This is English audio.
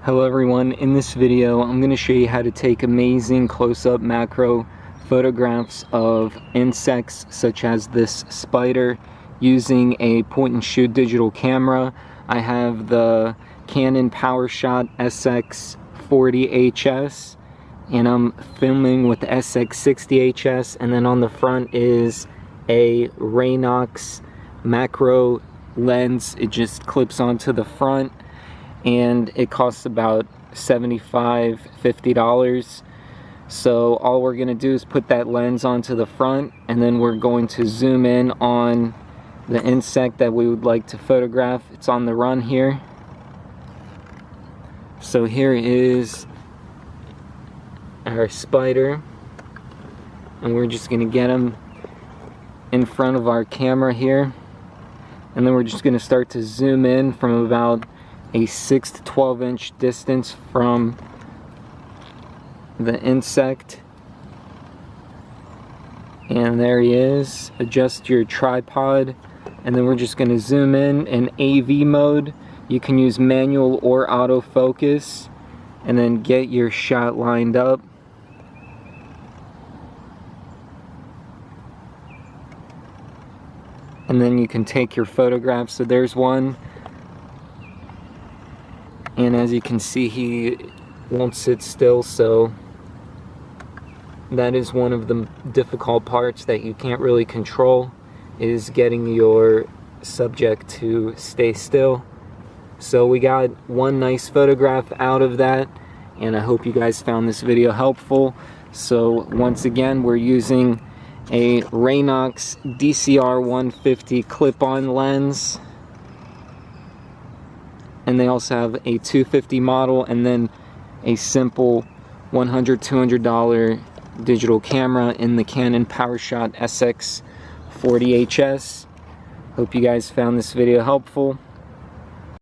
Hello everyone, in this video I'm going to show you how to take amazing close-up macro photographs of insects such as this spider using a point-and-shoot digital camera. I have the Canon PowerShot SX40 HS and I'm filming with the SX60 HS, and then on the front is a Raynox macro lens. It just clips onto the front and it costs about $75–50. So all we're going to do is put that lens onto the front, and then we're going to zoom in on the insect that we would like to photograph. It's on the run here. So here is our spider, and we're just going to get him in front of our camera here, and then we're just going to start to zoom in from about a 6 to 12 inch distance from the insect. And there he is. Adjust your tripod, and then we're just going to zoom in AV mode. You can use manual or autofocus, and then get your shot lined up. And then you can take your photograph. So there's one. And as you can see, he won't sit still, so that is one of the difficult parts that you can't really control, is getting your subject to stay still. So we got one nice photograph out of that, and I hope you guys found this video helpful. So once again, we're using a Raynox DCR-150 clip-on lens. And they also have a 250 model, and then a simple $100–200 digital camera in the Canon PowerShot SX40 HS. Hope you guys found this video helpful.